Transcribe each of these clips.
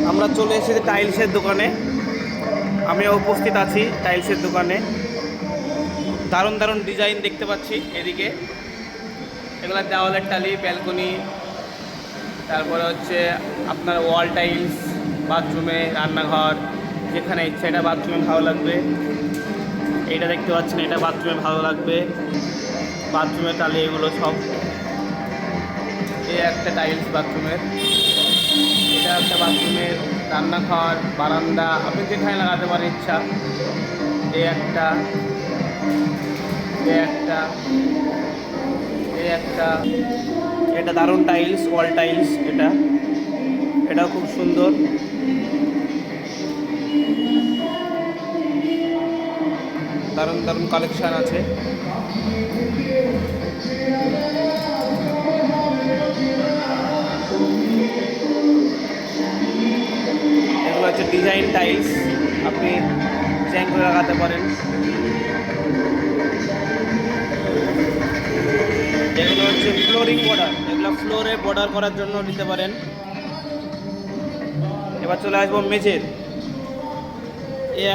আমরা চলে এসেছি টাইলসের দোকানে। আমি উপস্থিত আছি টাইলসের দোকানে। দারুণ দারুণ ডিজাইন দেখতে পাচ্ছি এদিকে। এগুলো দেওয়ালের টালি, ব্যালকনি, তারপরে হচ্ছে আপনার ওয়াল টাইলস, বাথরুমে, রান্নাঘর, যেখানে ইচ্ছা। এটা বাথরুমে ভালো লাগবে। এইটা দেখতে পাচ্ছেন, এটা বাথরুমে ভালো লাগবে। বাথরুমের টালি এগুলো সব। এই একটা টাইলস বাথরুমের, এটা একটা বাথরুমের, রান্নাঘর, বারান্দা, আপনি যেখানে লাগাতে পারেন ইচ্ছা। এই একটা, এই একটা, এই একটা। এটা দারুণ টাইলস, ওয়াল টাইলস। এটাও খুব সুন্দর। দারুণ দারুণ কালেকশান আছে। এগুলো হচ্ছে ডিজাইন টাইলস, আপনি ডিজাইন করে লাগাতে পারেন। এগুলো হচ্ছে ফ্লোরিং বর্ডার, এগুলো ফ্লোরে বর্ডার করার জন্য নিতে পারেন। এবার চলে আসবো মেঝের।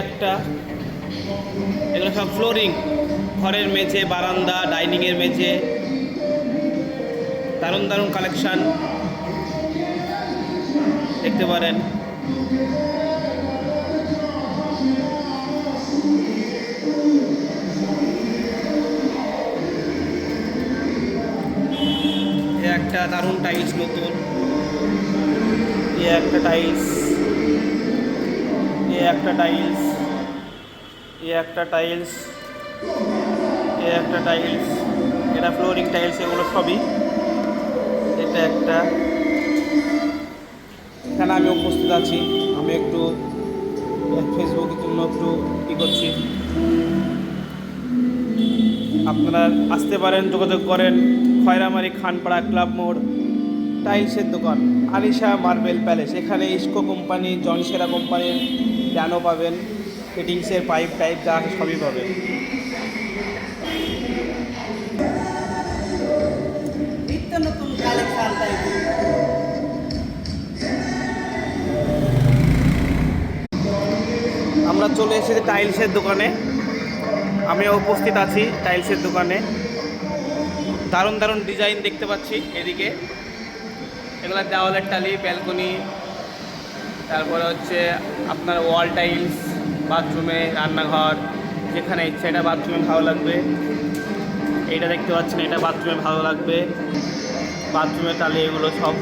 একটা, এগুলো সব ফ্লোরিং, ঘরের মেঝে, বারান্দা, ডাইনিংয়ের মেঝে। দারুণ দারুণ কালেকশান দেখতে পারেন। একটা দারুণ টাইলস নতুন। একটা টাইলস, একটা টাইলস, একটা টাইলস, একটা টাইলস। এটা ফ্লোরিং টাইলস, এগুলো সবই। এটা একটা। এখানে আমি উপস্থিত আছি। আমি একটু ফেসবুকের জন্য একটু করছি। আপনারা আসতে পারেন, যোগাযোগ করেন। খয়রামারি খানপাড়া ক্লাব মোড়, টাইলসের দোকান, আলিশা মার্বেল প্যালেস। এখানে ইস্কো কোম্পানি, জনসেরা কোম্পানির প্যানও পাবেন, ফিটিংসের পাইপ টাইপ যা আছে সবই পাবেন। নিত্য নতুন কালেকশন টাইপ। আমরা চলে এসেছি টাইলসের দোকানে। আমি উপস্থিত আছি টাইলসের দোকানে। দারুণ দারুণ ডিজাইন দেখতে পাচ্ছি এদিকে। এগুলো দেওয়ালের টালি, ব্যালকনি, তারপরে হচ্ছে আপনার ওয়াল টাইলস, বাথরুমে, রান্নাঘর, যেখানে ইচ্ছা। এটা বাথরুমে ভালো লাগবে। এইটা দেখতে পাচ্ছেন, এটা বাথরুমে ভালো লাগবে। বাথরুমের টালি এগুলো সব।